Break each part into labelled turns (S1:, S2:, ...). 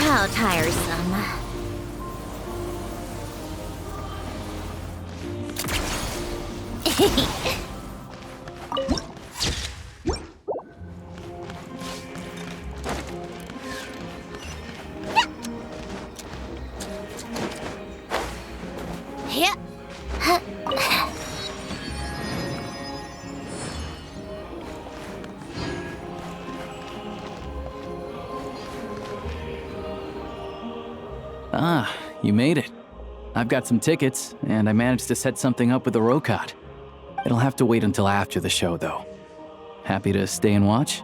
S1: How tiresome. Yeah.
S2: Ah, you made it. I've got some tickets, and I managed to set something up with the Rokat. It'll have to wait until after the show, though. Happy to stay and watch?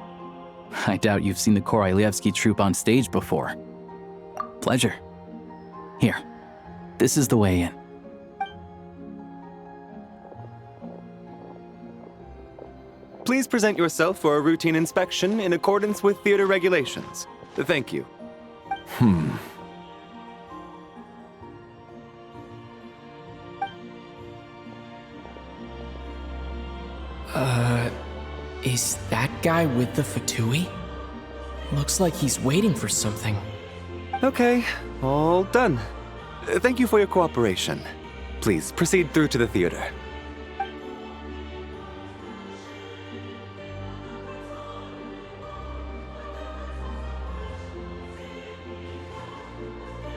S2: I doubt you've seen the Korolyevsky troupe on stage before. Pleasure. Here, this is the way in.
S3: Please present yourself for a routine inspection in accordance with theater regulations. Thank you.
S4: Is that guy with the Fatui? Looks like he's waiting for something.
S3: Okay, all done. Thank you for your cooperation. Please proceed through to the theater.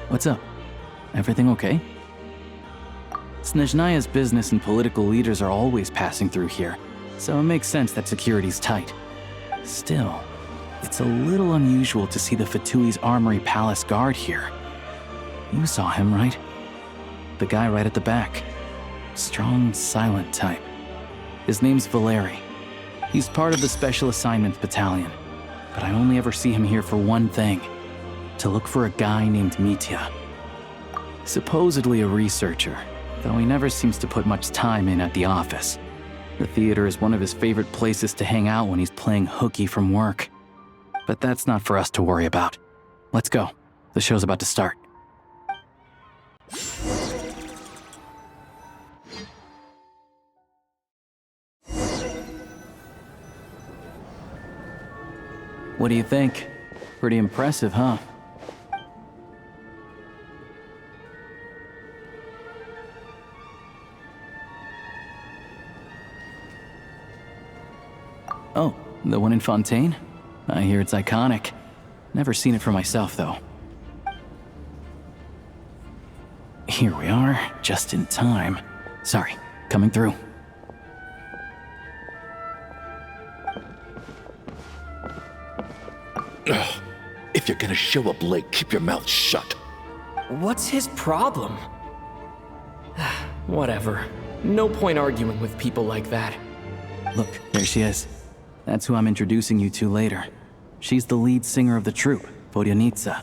S2: What's up? Everything okay? Snezhnaya's business and political leaders are always passing through here, so it makes sense that security's tight. Still, it's a little unusual to see the Fatui's Armory Palace guard here. You saw him, right? The guy right at the back. Strong, silent type. His name's Valeri. He's part of the Special Assignments Battalion, but I only ever see him here for one thing: to look for a guy named Mitya. Supposedly a researcher, though he never seems to put much time in at the office. The theater is one of his favorite places to hang out when he's playing hooky from work. But that's not for us to worry about. Let's go. The show's about to start. What do you think? Pretty impressive, huh? Oh, the one in Fontaine? I hear it's iconic. Never seen it for myself, though. Here we are, just in time. Sorry, coming through.
S5: Ugh. If you're gonna show up late, keep your mouth shut.
S4: What's his problem? Whatever. No point arguing with people like that.
S2: Look, there she is. That's who I'm introducing you to later. She's the lead singer of the troupe, Vodyanitsa.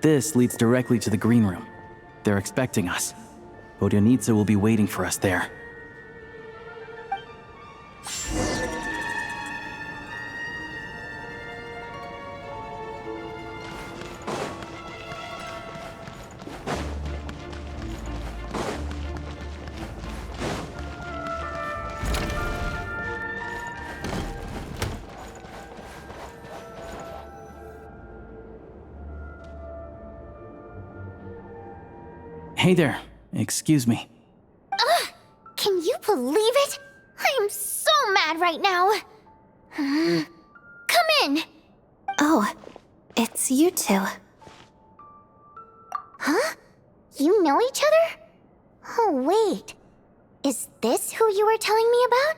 S2: This leads directly to the green room. They're expecting us. Vodyanitsa will be waiting for us there. Hey there. Excuse me.
S1: Can you believe it? I am so mad right now. Come in.
S6: Oh, it's you two.
S1: Huh? You know each other? Oh, wait. Is this who you were telling me about?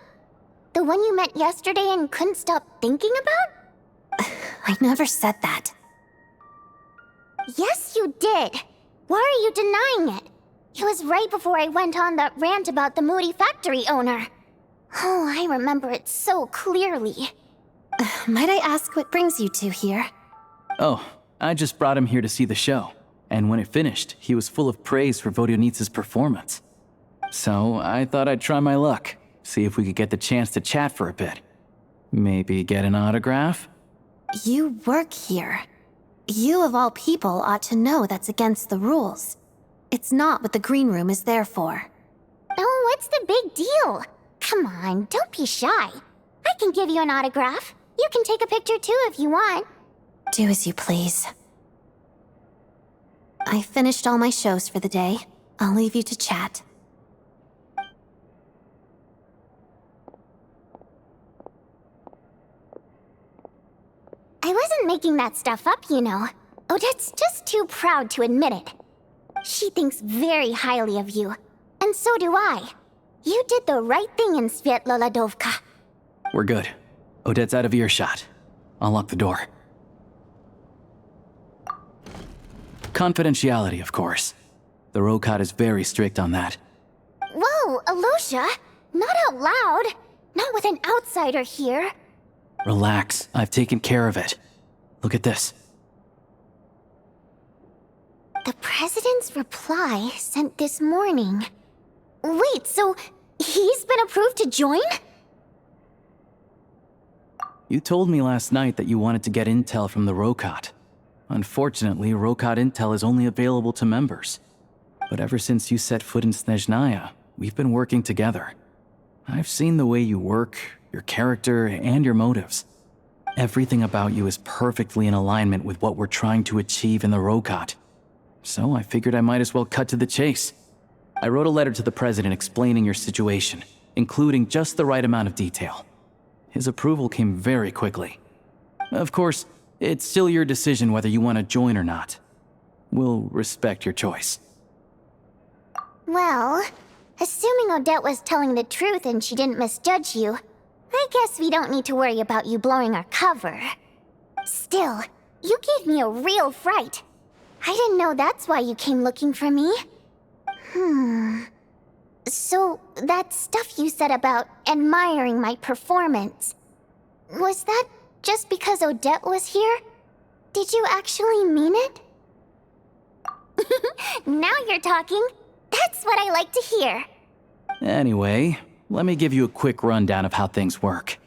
S1: The one you met yesterday and couldn't stop thinking about?
S6: I never said that.
S1: Yes, you did. Why are you denying it? It was right before I went on that rant about the moody factory owner. Oh, I remember it so clearly.
S6: Might I ask what brings you two here?
S2: Oh, I just brought him here to see the show. And when it finished, he was full of praise for Vodionitsa's performance. So I thought I'd try my luck, see if we could get the chance to chat for a bit. Maybe get an autograph?
S6: You work here. You of all people ought to know that's against the rules. It's not what the green room is there for.
S1: Oh, what's the big deal? Come on, don't be shy. I can give you an autograph. You can take a picture too if you want.
S6: Do as you please. I finished all my shows for the day. I'll leave you to chat.
S1: I wasn't making that stuff up, you know. Odette's just too proud to admit it. She thinks very highly of you. And so do I. You did the right thing in Svietloladovka.
S2: We're good. Odette's out of earshot. I'll lock the door. Confidentiality, of course. The Rokat is very strict on that.
S1: Whoa, Alosha! Not out loud! Not with an outsider here!
S2: Relax, I've taken care of it. Look at this.
S1: The President's reply sent this morning. Wait, so he's been approved to join?
S2: You told me last night that you wanted to get intel from the Rokat. Unfortunately, Rokat intel is only available to members. But ever since you set foot in Snezhnaya, we've been working together. I've seen the way you work, your character, and your motives. Everything about you is perfectly in alignment with what we're trying to achieve in the Rokat. So I figured I might as well cut to the chase. I wrote a letter to the President explaining your situation, including just the right amount of detail. His approval came very quickly. Of course, it's still your decision whether you want to join or not. We'll respect your choice.
S1: Well, assuming Odette was telling the truth and she didn't misjudge you, I guess we don't need to worry about you blowing our cover. Still, you gave me a real fright. I didn't know that's why you came looking for me. So, that stuff you said about admiring my performance, was that just because Odette was here? Did you actually mean it? Now you're talking. That's what I like to hear.
S2: Anyway, let me give you a quick rundown of how things work.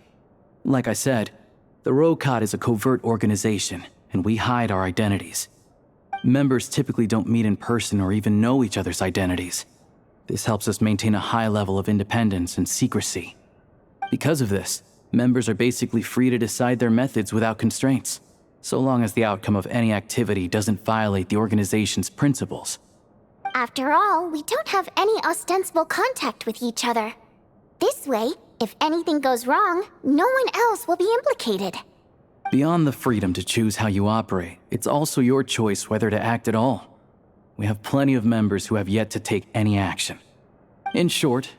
S2: Like I said, the Rokat is a covert organization, and we hide our identities. Members typically don't meet in person or even know each other's identities. This helps us maintain a high level of independence and secrecy. Because of this, members are basically free to decide their methods without constraints, so long as the outcome of any activity doesn't violate the organization's principles.
S1: After all, we don't have any ostensible contact with each other. This way, if anything goes wrong, no one else will be implicated.
S2: Beyond the freedom to choose how you operate, it's also your choice whether to act at all. We have plenty of members who have yet to take any action. In short,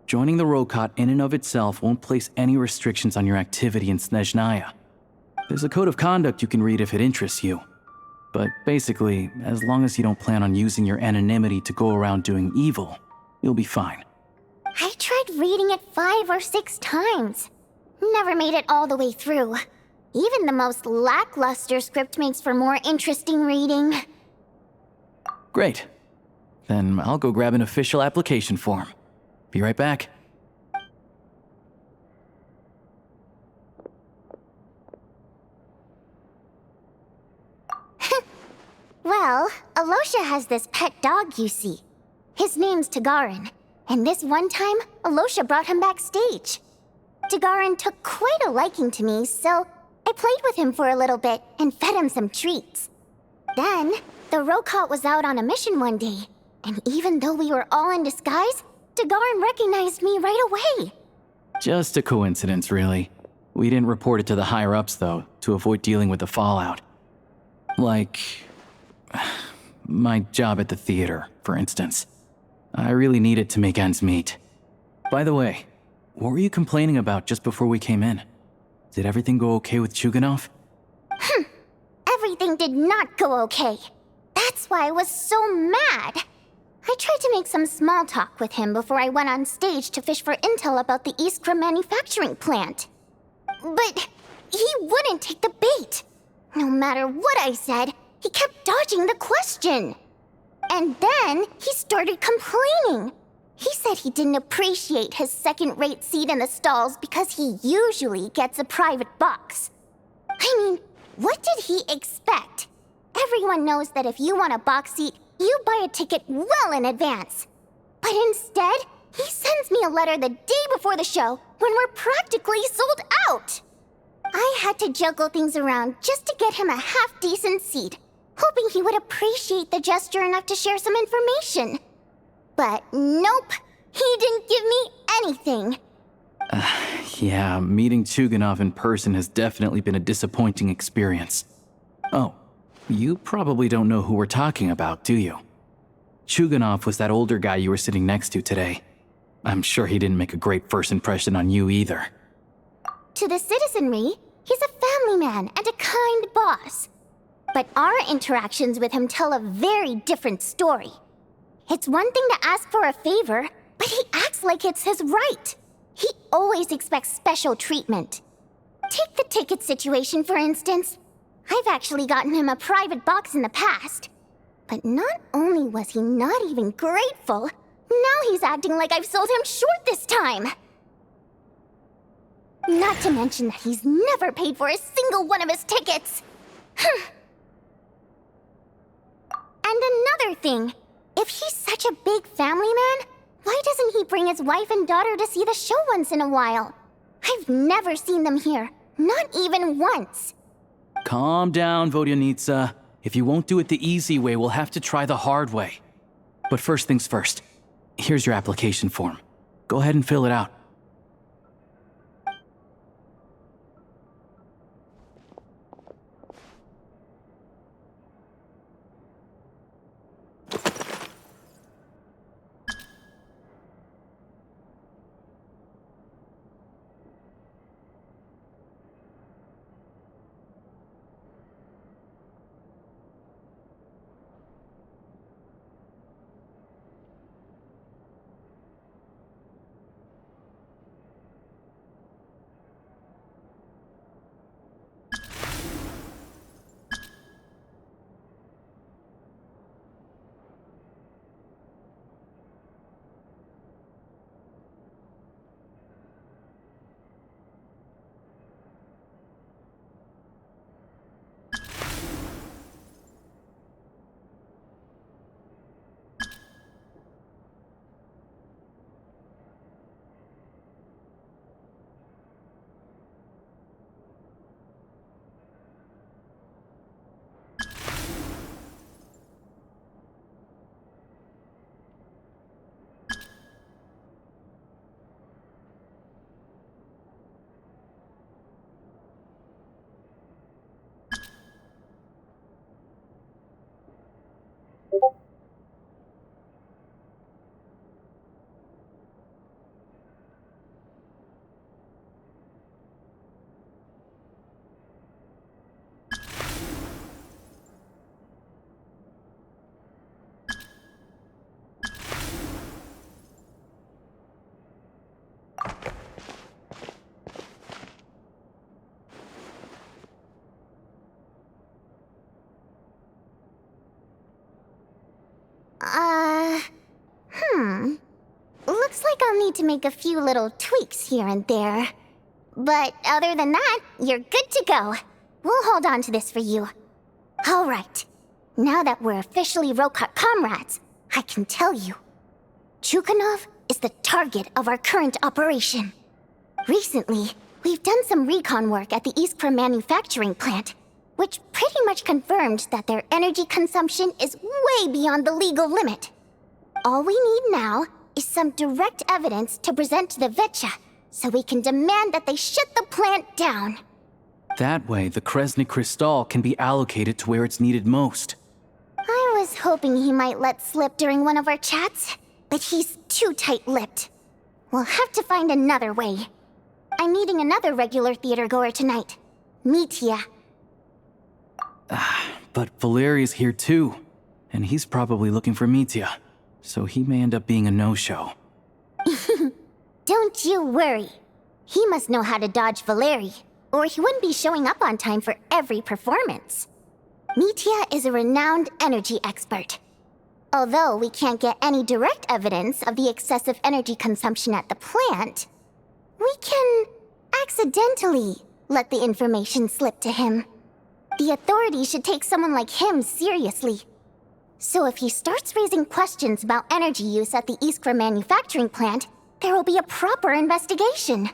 S2: joining the Rokat in and of itself won't place any restrictions on your activity in Snezhnaya. There's a code of conduct you can read if it interests you. But basically, as long as you don't plan on using your anonymity to go around doing evil, you'll be fine.
S1: I tried reading it 5 or 6 times. Never made it all the way through. Even the most lackluster script makes for more interesting reading.
S2: Great. Then I'll go grab an official application form. Be right back.
S1: Well, Alosha has this pet dog, you see. His name's Tagarin, and this one time, Alosha brought him backstage. Tagarin took quite a liking to me, so I played with him for a little bit and fed him some treats. Then, the Rokat was out on a mission one day, And even though we were all in disguise, Dagaran recognized me right away.
S2: Just a coincidence, really. We didn't report it to the higher-ups, though, to avoid dealing with the fallout. Like... my job at the theater, for instance. I really needed to make ends meet. By the way, what were you complaining about just before we came in? Did everything go okay with Chuganov?
S1: Everything did not go okay. That's why I was so mad. I tried to make some small talk with him before I went on stage to fish for intel about the Iskra manufacturing plant. But he wouldn't take the bait. No matter what I said, he kept dodging the question. And then he started complaining. He said he didn't appreciate his second-rate seat in the stalls because he usually gets a private box. I mean, what did he expect? Everyone knows that if you want a box seat, you buy a ticket well in advance. But instead, he sends me a letter the day before the show when we're practically sold out. I had to juggle things around just to get him a half-decent seat, hoping he would appreciate the gesture enough to share some information. But nope, he didn't give me anything.
S2: Yeah, meeting Chuganov in person has definitely been a disappointing experience. Oh, you probably don't know who we're talking about, do you? Chuganov was that older guy you were sitting next to today. I'm sure he didn't make a great first impression on you either.
S1: To the citizenry, he's a family man and a kind boss. But our interactions with him tell a very different story. It's one thing to ask for a favor, but he acts like it's his right. He always expects special treatment. Take the ticket situation, for instance. I've actually gotten him a private box in the past. But not only was he not even grateful, now he's acting like I've sold him short this time. Not to mention that he's never paid for a single one of his tickets. And another thing, if he's such a big family man, why doesn't he bring his wife and daughter to see the show once in a while? I've never seen them here, not even once.
S2: Calm down, Vodyanitsa. If you won't do it the easy way, we'll have to try the hard way. But first things first. Here's your application form. Go ahead and fill it out.
S1: Looks like I'll need to make a few little tweaks here and there. But other than that, you're good to go. We'll hold on to this for you. All right. Now that we're officially Rokart comrades, I can tell you. Chuganov is the target of our current operation. Recently, we've done some recon work at the Iskra manufacturing plant, which pretty much confirmed that their energy consumption is way beyond the legal limit. All we need now is some direct evidence to present to the Vetcha, so we can demand that they shut the plant down.
S2: That way, the Kresny Crystal can be allocated to where it's needed most.
S1: I was hoping he might let slip during one of our chats, but he's too tight-lipped. We'll have to find another way. I'm meeting another regular theater-goer tonight, Mitya.
S2: But Valeri's here too, and he's probably looking for Mitya, so he may end up being a no-show.
S1: Don't you worry. He must know how to dodge Valeri, or he wouldn't be showing up on time for every performance. Mitya is a renowned energy expert. Although we can't get any direct evidence of the excessive energy consumption at the plant, we can accidentally let the information slip to him. The authorities should take someone like him seriously. So if he starts raising questions about energy use at the Iskra manufacturing plant, there will be a proper investigation.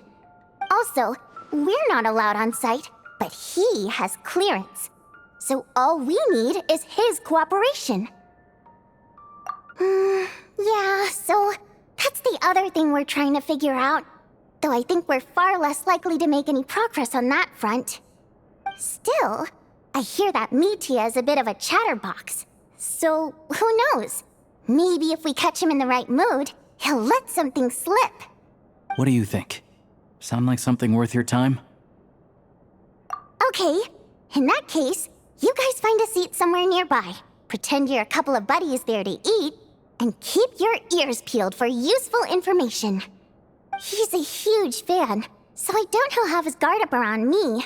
S1: Also, we're not allowed on site, but he has clearance. So all we need is his cooperation. Yeah, so that's the other thing we're trying to figure out. Though I think we're far less likely to make any progress on that front. Still, I hear that Mitya is a bit of a chatterbox. So, who knows? Maybe if we catch him in the right mood, he'll let something slip.
S2: What do you think? Sound like something worth your time?
S1: Okay, in that case, you guys find a seat somewhere nearby. Pretend you're a couple of buddies there to eat, and keep your ears peeled for useful information. He's a huge fan, so I doubt he'll have his guard up around me.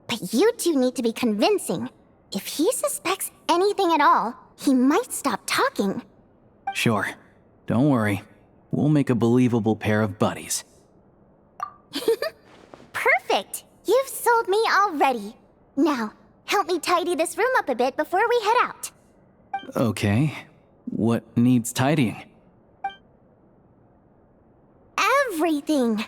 S1: But you two need to be convincing. If he suspects anything at all, he might stop talking.
S2: Sure. Don't worry. We'll make a believable pair of buddies.
S1: Perfect! You've sold me already. Now, help me tidy this room up a bit before we head out.
S2: Okay. What needs tidying?
S1: Everything!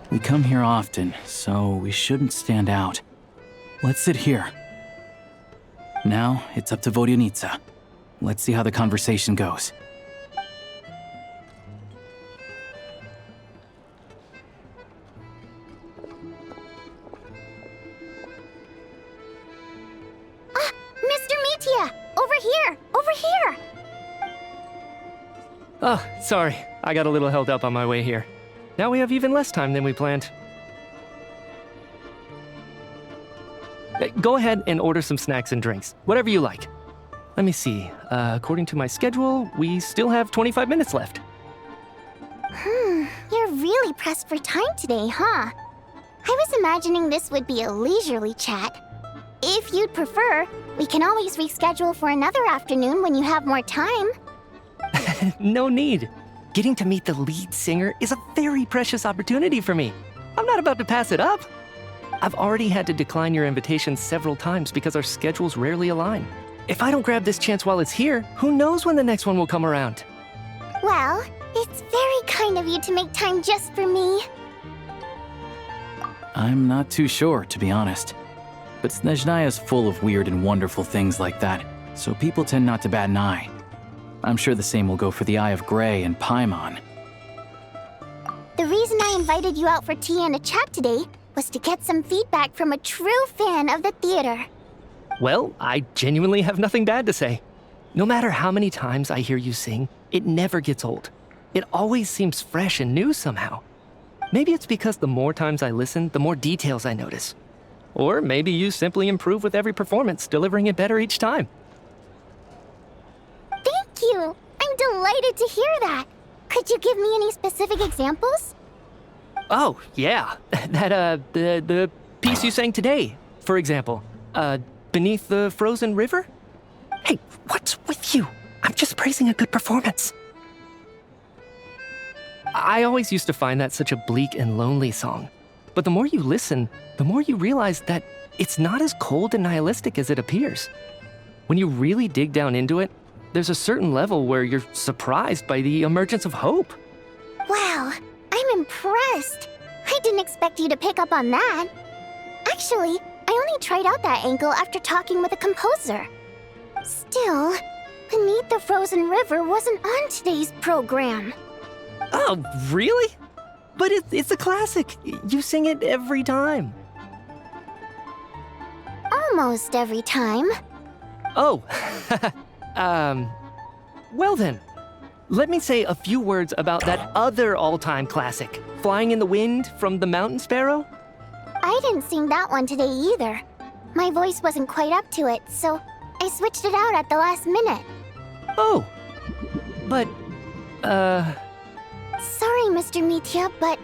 S2: We come here often, so we shouldn't stand out. Let's sit here. Now, it's up to Vodyanitsa. Let's see how the conversation goes.
S1: Mr. Mitya! Over here! Over here!
S7: Oh, sorry. I got a little held up on my way here. Now we have even less time than we planned. Go ahead and order some snacks and drinks, whatever you like. Let me see. According to my schedule, we still have 25 minutes left.
S1: You're really pressed for time today, huh? I was imagining this would be a leisurely chat. If you'd prefer, we can always reschedule for another afternoon when you have more time.
S7: No need. Getting to meet the lead singer is a very precious opportunity for me. I'm not about to pass it up. I've already had to decline your invitation several times because our schedules rarely align. If I don't grab this chance while it's here, who knows when the next one will come around?
S1: Well, it's very kind of you to make time just for me.
S2: I'm not too sure, to be honest. But Snezhnaya's full of weird and wonderful things like that, so people tend not to bat an eye. I'm sure the same will go for the Eye of Grey and Paimon.
S1: The reason I invited you out for tea and a chat today was to get some feedback from a true fan of the theater.
S7: Well, I genuinely have nothing bad to say. No matter how many times I hear you sing, it never gets old. It always seems fresh and new somehow. Maybe it's because the more times I listen, the more details I notice. Or maybe you simply improve with every performance, delivering it better each time.
S1: Thank you! I'm delighted to hear that! Could you give me any specific examples?
S7: Oh, yeah. The piece you sang today, for example. Beneath the Frozen River? Hey, what's with you? I'm just praising a good performance. I always used to find that such a bleak and lonely song. But the more you listen, the more you realize that it's not as cold and nihilistic as it appears. When you really dig down into it, there's a certain level where you're surprised by the emergence of hope.
S1: Wow, I'm impressed! I didn't expect you to pick up on that. Actually, I only tried out that angle after talking with the composer. Still, Beneath the Frozen River wasn't on today's program.
S7: Oh, really? But it's a classic. You sing it every time.
S1: Almost every time.
S7: Oh, well then. Let me say a few words about that other all-time classic, Flying in the Wind from the Mountain Sparrow.
S1: I didn't sing that one today either. My voice wasn't quite up to it, so I switched it out at the last minute.
S7: Oh, but,
S1: Sorry, Mr. Mitya, but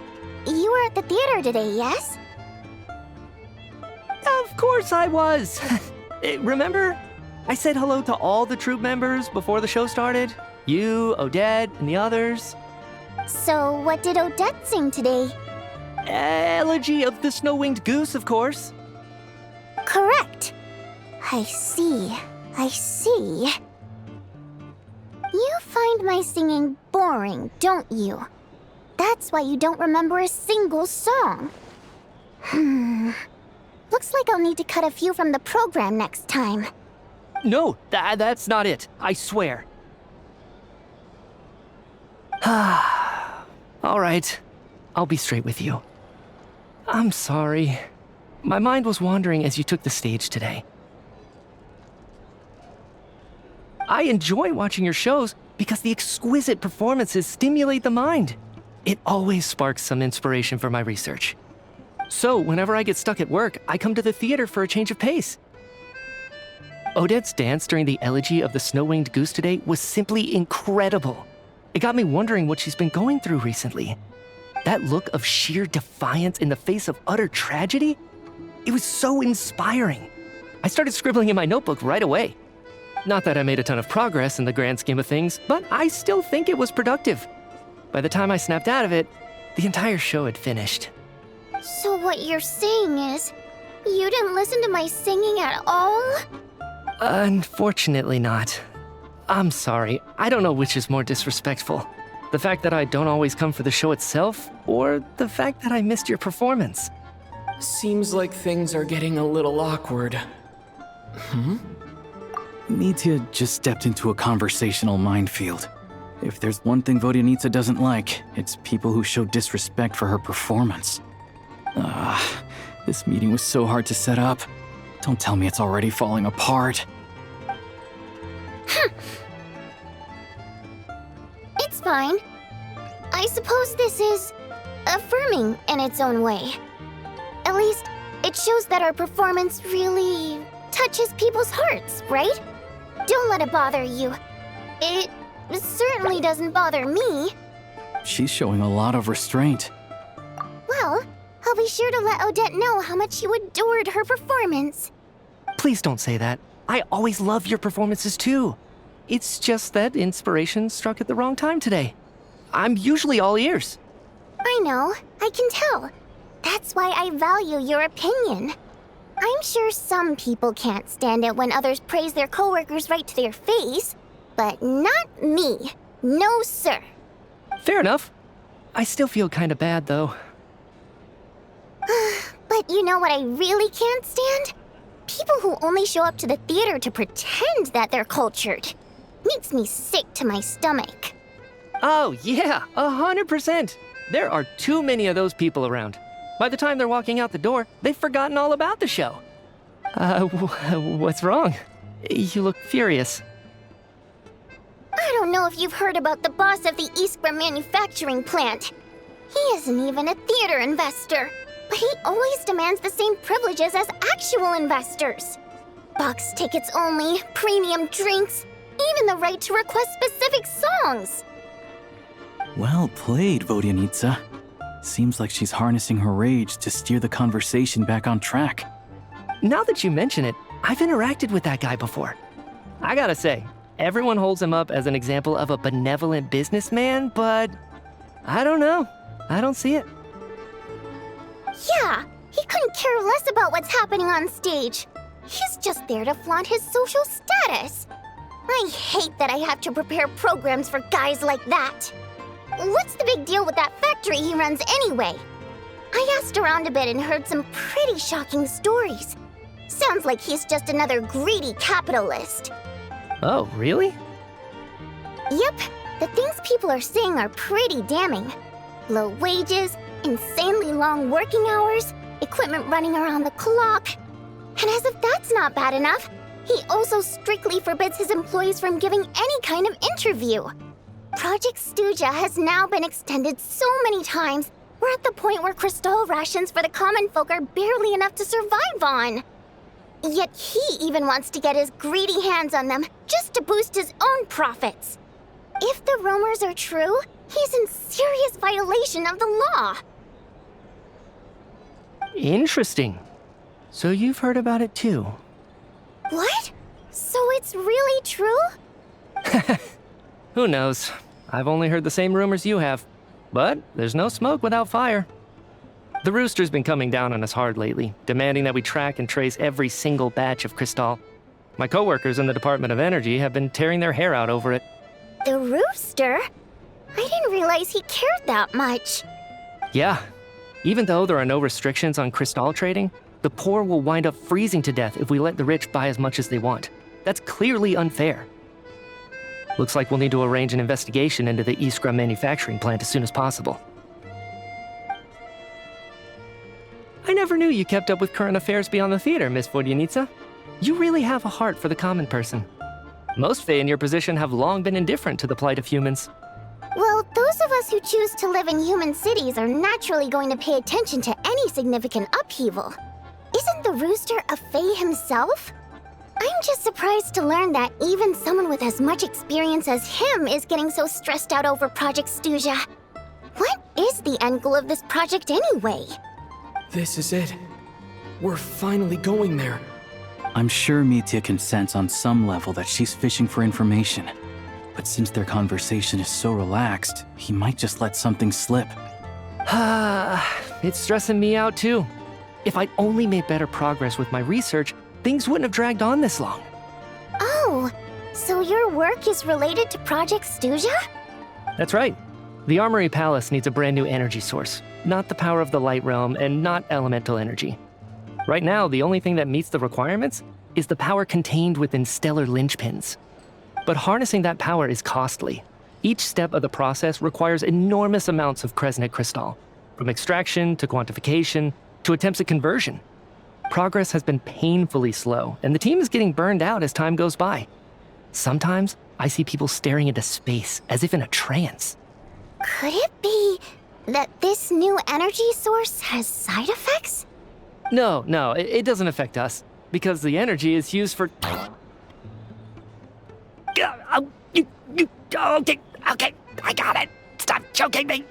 S1: you were at the theater today, yes?
S7: Of course I was. Remember? I said hello to all the troupe members before the show started. You, Odette, and the others.
S1: So what did Odette sing today?
S7: Elegy of the Snow-Winged Goose, of course.
S1: Correct. I see. You find my singing boring, don't you? That's why you don't remember a single song. Looks like I'll need to cut a few from the program next time.
S7: No, that's not it. I swear. All right. I'll be straight with you. I'm sorry. My mind was wandering as you took the stage today. I enjoy watching your shows because the exquisite performances stimulate the mind. It always sparks some inspiration for my research. So, whenever I get stuck at work, I come to the theater for a change of pace. Odette's dance during the Elegy of the Snow-Winged Goose today was simply incredible. It got me wondering what she's been going through recently. That look of sheer defiance in the face of utter tragedy? It was so inspiring. I started scribbling in my notebook right away. Not that I made a ton of progress in the grand scheme of things, but I still think it was productive. By the time I snapped out of it, the entire show had finished.
S1: So what you're saying is, you didn't listen to my singing at all?
S7: Unfortunately not. I'm sorry, I don't know which is more disrespectful. The fact that I don't always come for the show itself, or the fact that I missed your performance.
S4: Seems like things are getting a little awkward.
S2: Mitya just stepped into a conversational minefield. If there's one thing Vodyanitsa doesn't like, it's people who show disrespect for her performance. This meeting was so hard to set up. Don't tell me it's already falling apart.
S1: It's fine. I suppose this is affirming in its own way. At least, it shows that our performance really touches people's hearts, right? Don't let it bother you. It certainly doesn't bother me.
S2: She's showing a lot of restraint.
S1: Well, I'll be sure to let Odette know how much you adored her performance.
S7: Please don't say that. I always love your performances too. It's just that inspiration struck at the wrong time today. I'm usually all ears.
S1: I know, I can tell. That's why I value your opinion. I'm sure some people can't stand it when others praise their coworkers right to their face, but not me. No, sir.
S7: Fair enough. I still feel kinda bad though.
S1: But you know what I really can't stand? People who only show up to the theater to pretend that they're cultured. Makes me sick to my stomach.
S7: Oh yeah, 100%. There are too many of those people around. By the time they're walking out the door, they've forgotten all about the show. What's wrong? You look furious.
S1: I don't don't know if you've heard about the boss of the Iskra manufacturing plant. He isn't even a theater investor, but he always demands the same privileges as actual investors. Box tickets only, premium drinks, even the right to request specific songs.
S2: Well played, Vodyanitsa. Seems like she's harnessing her rage to steer the conversation back on track.
S7: Now that you mention it, I've interacted with that guy before. I gotta say, everyone holds him up as an example of a benevolent businessman, but I don't know. I don't see it.
S1: Yeah, he couldn't care less about what's happening on stage. He's just there to flaunt his social status. I hate that I have to prepare programs for guys like that. What's the big deal with that factory he runs anyway? I asked around a bit and heard some pretty shocking stories. Sounds like he's just another greedy capitalist.
S7: Oh, really?
S1: Yep, the things people are saying are pretty damning. Low wages, insanely long working hours, equipment running around the clock. And as if that's not bad enough, he also strictly forbids his employees from giving any kind of interview. Project Stuja has now been extended so many times, we're at the point where crystal rations for the common folk are barely enough to survive on. Yet he even wants to get his greedy hands on them just to boost his own profits. If the rumors are true, he's in serious violation of the law.
S7: Interesting. So you've heard about it too?
S1: What? So it's really true?
S7: Who knows? I've only heard the same rumors you have. But there's no smoke without fire. The Rooster's been coming down on us hard lately, demanding that we track and trace every single batch of Crystal. My coworkers in the Department of Energy have been tearing their hair out over it.
S1: The Rooster? I didn't realize he cared that much.
S7: Yeah. Even though there are no restrictions on Crystal trading, the poor will wind up freezing to death if we let the rich buy as much as they want. That's clearly unfair. Looks like we'll need to arrange an investigation into the Iskra manufacturing plant as soon as possible. I never knew you kept up with current affairs beyond the theater, Miss Vodyanitsa. You really have a heart for the common person. Most Fae in your position have long been indifferent to the plight of humans.
S1: Well, those of us who choose to live in human cities are naturally going to pay attention to any significant upheaval. Isn't the Rooster a Fae himself? I'm just surprised to learn that even someone with as much experience as him is getting so stressed out over Project Stuja. What is the end goal of this project anyway?
S4: This is it. We're finally going there.
S2: I'm sure Mitya can sense on some level that she's fishing for information. But since their conversation is so relaxed, he might just let something slip.
S7: It's stressing me out too. If I'd only made better progress with my research, things wouldn't have dragged on this long.
S1: Oh, so your work is related to Project Stuja?
S7: That's right. The Armory Palace needs a brand new energy source. Not the power of the Light Realm and not elemental energy. Right now, the only thing that meets the requirements is the power contained within stellar linchpins. But harnessing that power is costly. Each step of the process requires enormous amounts of Kresnet crystal, from extraction to quantification to attempts at conversion. Progress has been painfully slow, and the team is getting burned out as time goes by. Sometimes, I see people staring into space as if in a trance.
S1: Could it be that this new energy source has side effects?
S7: No, it doesn't affect us, because the energy is used for... Okay, I got it. Stop choking me.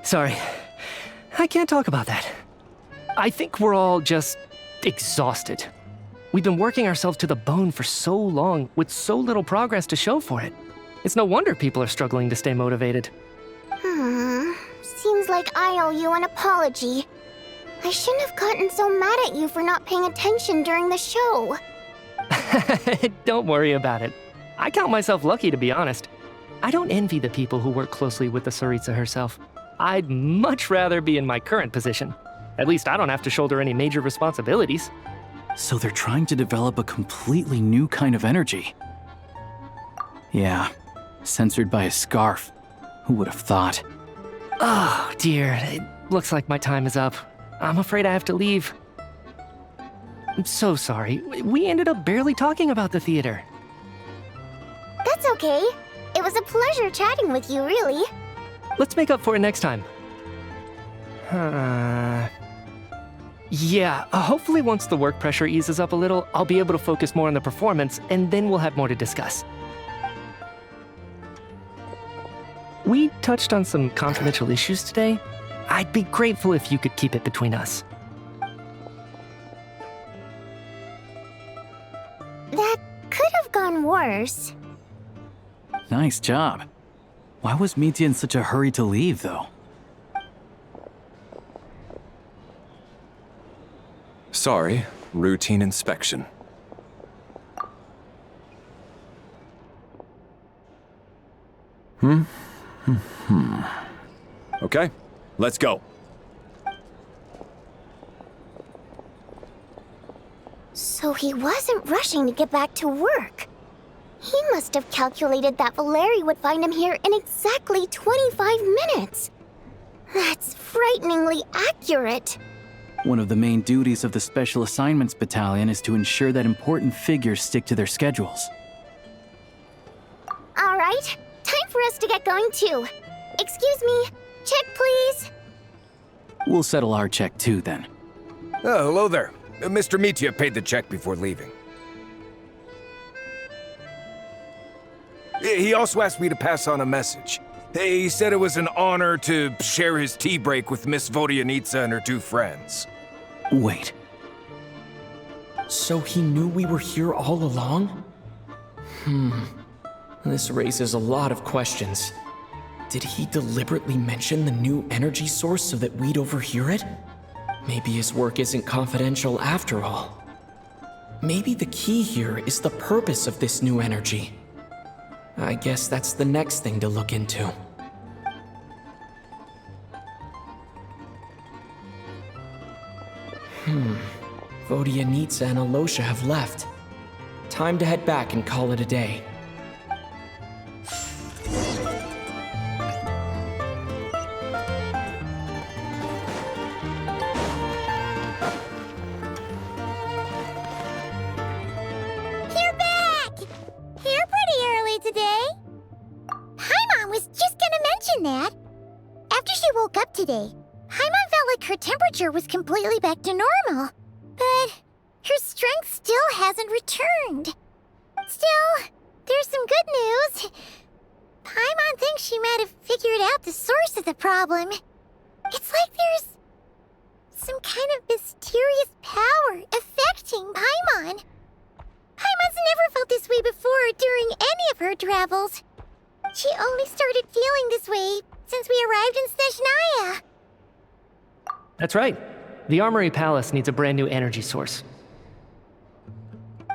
S7: Sorry, I can't talk about that. I think we're all just exhausted. We've been working ourselves to the bone for so long with so little progress to show for it. It's no wonder people are struggling to stay motivated.
S1: Seems like I owe you an apology. I shouldn't have gotten so mad at you for not paying attention during the show.
S7: Don't worry about it. I count myself lucky, to be honest. I don't envy the people who work closely with the Tsaritsa herself. I'd much rather be in my current position. At least I don't have to shoulder any major responsibilities.
S2: So they're trying to develop a completely new kind of energy. Yeah, censored by a scarf. Who would have thought?
S7: Oh, dear. It looks like my time is up. I'm afraid I have to leave. I'm so sorry. We ended up barely talking about the theater.
S1: That's okay. It was a pleasure chatting with you, really.
S7: Let's make up for it next time. Yeah, hopefully once the work pressure eases up a little, I'll be able to focus more on the performance, and then we'll have more to discuss. We touched on some confidential issues today. I'd be grateful if you could keep it between us.
S1: That could have gone worse.
S2: Nice job. Why was Mitya in such a hurry to leave, though?
S3: Sorry, routine inspection. Okay, let's go.
S1: So he wasn't rushing to get back to work. He must have calculated that Valeri would find him here in exactly 25 minutes. That's frighteningly accurate.
S2: One of the main duties of the Special Assignments Battalion is to ensure that important figures stick to their schedules.
S1: All right, time for us to get going too. Excuse me, check please.
S2: We'll settle our check too, then.
S8: Oh, hello there. Mr. Mitya paid the check before leaving. He also asked me to pass on a message. He said it was an honor to share his tea break with Miss Vodyanitsa and her two friends.
S2: Wait.
S4: So he knew we were here all along? This raises a lot of questions. Did he deliberately mention the new energy source so that we'd overhear it? Maybe his work isn't confidential after all. Maybe the key here is the purpose of this new energy. I guess that's the next thing to look into. Vodyanitsa and Alosha have left. Time to head back and call it a day.
S1: You're back! Here pretty early today. Paimon was just gonna mention that. After she woke up today, Paimon felt like her temperature was completely back to normal. But her strength still hasn't returned. Still, there's some good news. Paimon thinks she might have figured out the source of the problem. It's like there's some kind of mysterious power affecting Paimon. Paimon's never felt this way before during any of her travels. She only started feeling this way since we arrived in Snezhnaya.
S7: That's right. The Armory Palace needs a brand new energy source.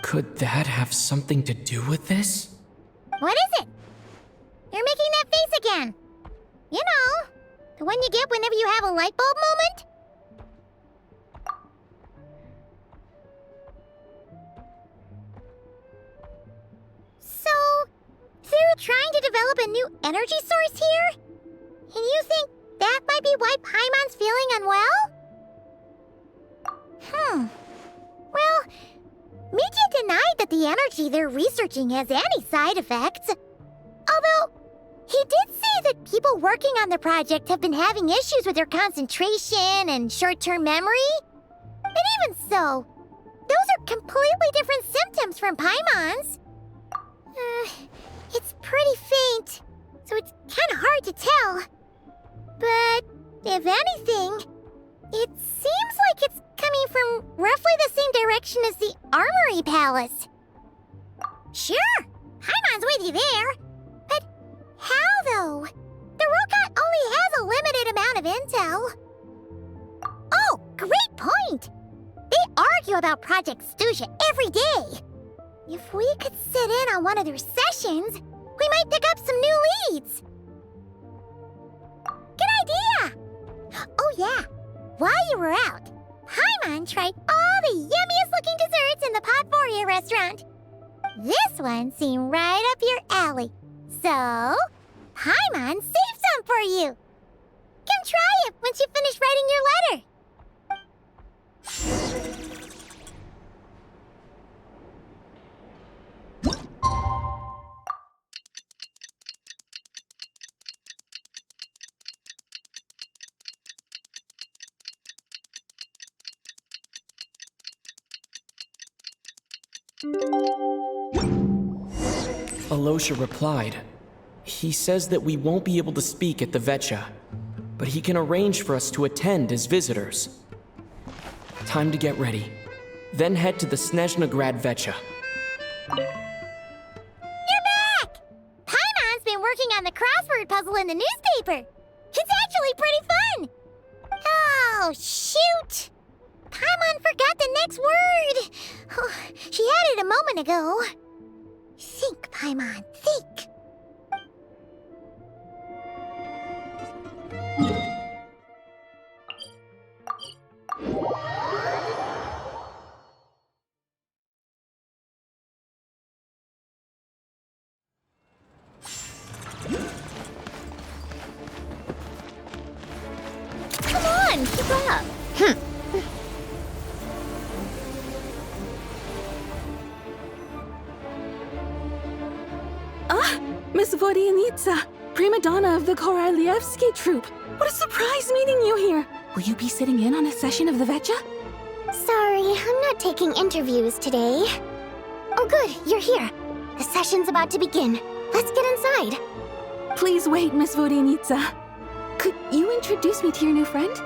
S4: Could that have something to do with this?
S1: What is it? You're making that face again. You know, the one you get whenever you have a light bulb moment? So, they're trying to develop a new energy source here? And you think that might be why Paimon's feeling unwell? Well, Mitya denied that the energy they're researching has any side effects. Although, he did say that people working on the project have been having issues with their concentration and short-term memory. But even so, those are completely different symptoms from Paimon's. It's pretty faint, so it's kind of hard to tell. But, if anything, it seems like it's coming from roughly the same direction as the Armory Palace. Sure, Paimon's with you there. But how, though? The Rokat only has a limited amount of intel. Oh, great point! They argue about Project Stusha every day. If we could sit in on one of their sessions, we might pick up some new leads. Good idea! Oh yeah, while you were out, Paimon tried all the yummiest looking desserts in the Potvoria restaurant. This one seemed right up your alley. So, Paimon saved some for you. Come try it once you finish writing your letter.
S4: Alosha replied. He says that we won't be able to speak at the Vetcha, but he can arrange for us to attend as visitors. Time to get ready. Then head to the Snezhnograd Vetcha.
S1: You're back! Paimon's been working on the crossword puzzle in the newspaper. It's actually pretty fun. Oh, shoot! Paimon forgot the next word. Oh, she had it a moment ago. Think, Paimon, think. Come on, keep up.
S9: Miss Vodyanitsa, prima donna of the Korolievsky troupe. What a surprise meeting you here. Will you be sitting in on a session of the Vetcha?
S1: Sorry, I'm not taking interviews today. Oh good, you're here. The session's about to begin. Let's get inside.
S9: Please wait, Miss Vodyanitsa. Could you introduce me to your new friend?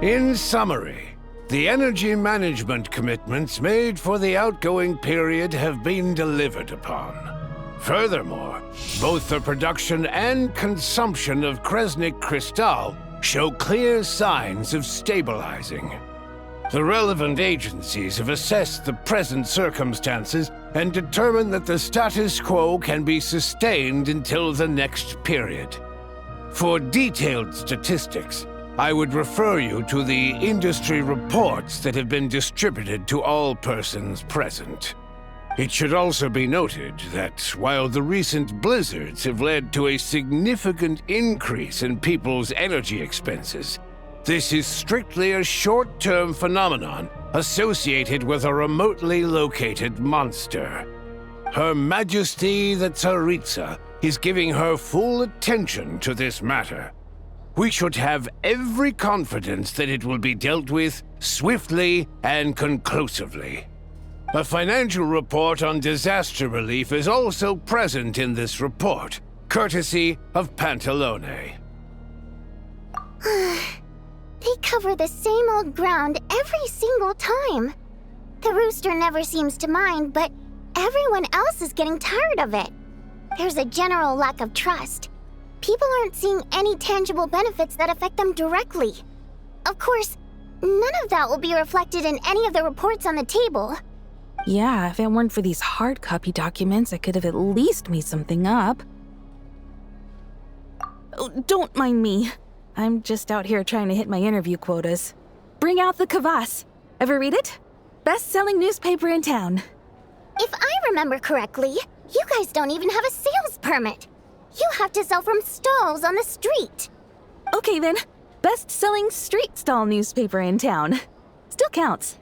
S10: In summary, the energy management commitments made for the outgoing period have been delivered upon. Furthermore, both the production and consumption of Kresnik Crystal show clear signs of stabilizing. The relevant agencies have assessed the present circumstances and determined that the status quo can be sustained until the next period. For detailed statistics, I would refer you to the industry reports that have been distributed to all persons present. It should also be noted that while the recent blizzards have led to a significant increase in people's energy expenses, this is strictly a short-term phenomenon associated with a remotely located monster. Her Majesty the Tsaritsa is giving her full attention to this matter. We should have every confidence that it will be dealt with swiftly and conclusively. A financial report on disaster relief is also present in this report, courtesy of Pantalone.
S1: They cover the same old ground every single time. The rooster never seems to mind, but everyone else is getting tired of it. There's a general lack of trust. People aren't seeing any tangible benefits that affect them directly. Of course, none of that will be reflected in any of the reports on the table.
S9: Yeah, if it weren't for these hard copy documents, I could have at least made something up. Oh, don't mind me. I'm just out here trying to hit my interview quotas. Bring out the kvass. Ever read it? Best-selling newspaper in town.
S1: If I remember correctly, you guys don't even have a sales permit. You have to sell from stalls on the street.
S9: Okay then, best-selling street stall newspaper in town. Still counts.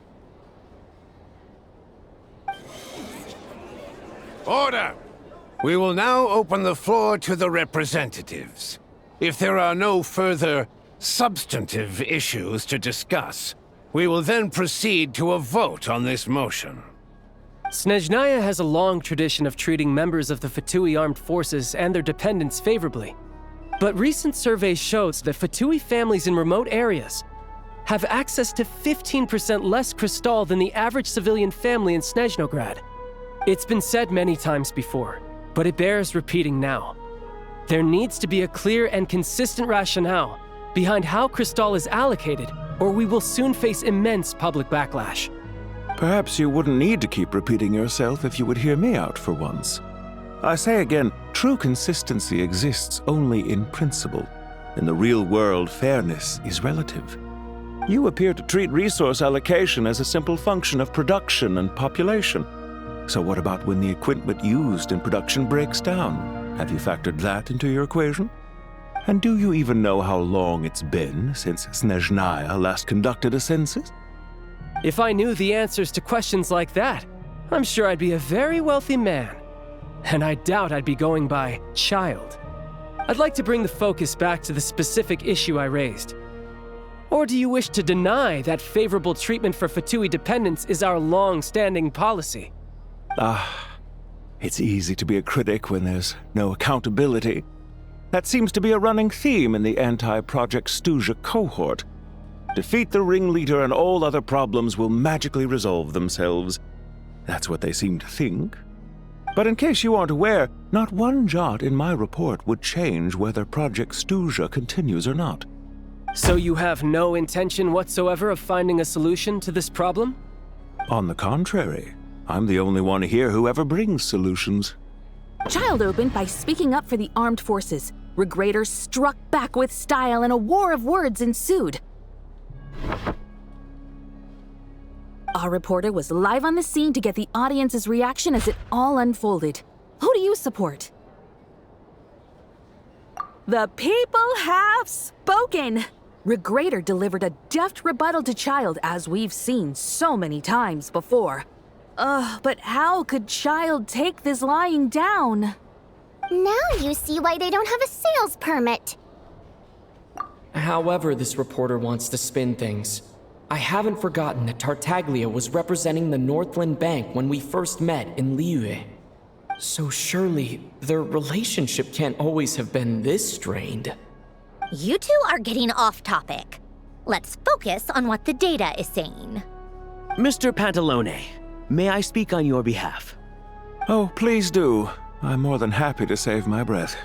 S10: Order! We will now open the floor to the representatives. If there are no further substantive issues to discuss, we will then proceed to a vote on this motion.
S11: Snezhnaya has a long tradition of treating members of the Fatui armed forces and their dependents favorably. But recent surveys shows that Fatui families in remote areas have access to 15% less crystal than the average civilian family in Snezhnograd. It's been said many times before, but it bears repeating now. There needs to be a clear and consistent rationale behind how crystal is allocated, or we will soon face immense public backlash.
S12: Perhaps you wouldn't need to keep repeating yourself if you would hear me out for once. I say again, true consistency exists only in principle. In the real world, fairness is relative. You appear to treat resource allocation as a simple function of production and population. So what about when the equipment used in production breaks down? Have you factored that into your equation? And do you even know how long it's been since Snezhnaya last conducted a census?
S11: If I knew the answers to questions like that, I'm sure I'd be a very wealthy man. And I doubt I'd be going by child. I'd like to bring the focus back to the specific issue I raised. Or do you wish to deny that favorable treatment for Fatui dependents is our long-standing policy?
S12: It's easy to be a critic when there's no accountability. That seems to be a running theme in the anti-Project Stuja cohort. Defeat the ringleader and all other problems will magically resolve themselves. That's what they seem to think. But in case you aren't aware, not one jot in my report would change whether Project Stuja continues or not.
S11: So you have no intention whatsoever of finding a solution to this problem?
S12: On the contrary, I'm the only one here who ever brings solutions.
S9: Child opened by speaking up for the armed forces. Regrator struck back with style and a war of words ensued. Our reporter was live on the scene to get the audience's reaction as it all unfolded. Who do you support? The people have spoken! Regrator delivered a deft rebuttal to Child, as we've seen so many times before. But how could Child take this lying down?
S1: Now you see why they don't have a sales permit.
S4: However this reporter wants to spin things, I haven't forgotten that Tartaglia was representing the Northland Bank when we first met in Liyue. So surely, their relationship can't always have been this strained.
S13: You two are getting off topic. Let's focus on what the data is saying.
S14: Mr. Pantalone, may I speak on your behalf?
S12: Oh, please do. I'm more than happy to save my breath.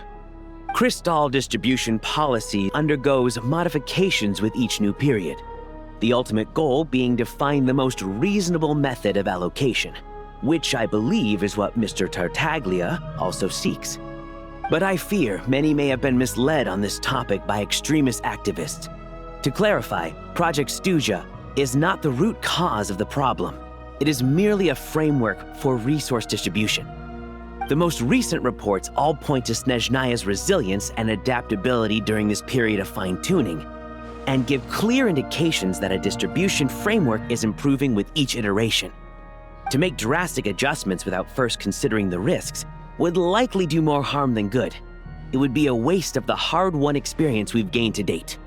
S14: Crystal distribution policy undergoes modifications with each new period. The ultimate goal being to find the most reasonable method of allocation, which I believe is what Mr. Tartaglia also seeks. But I fear many may have been misled on this topic by extremist activists. To clarify, Project Stuja is not the root cause of the problem. It is merely a framework for resource distribution. The most recent reports all point to Snezhnaya's resilience and adaptability during this period of fine-tuning, and give clear indications that a distribution framework is improving with each iteration. To make drastic adjustments without first considering the risks would likely do more harm than good. It would be a waste of the hard-won experience we've gained to date.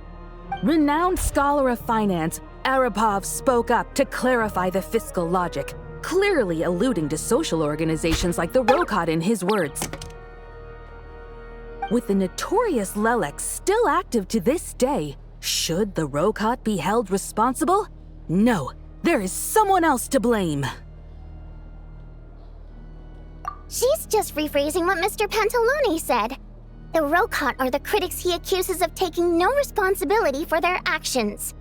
S9: Renowned scholar of finance, Arapov spoke up to clarify the fiscal logic, clearly alluding to social organizations like the Rokot in his words. With the notorious Lelek still active to this day, should the Rokot be held responsible? No, there is someone else to blame.
S1: She's just rephrasing what Mr. Pantalone said. The Rokot are the critics he accuses of taking no responsibility for their actions.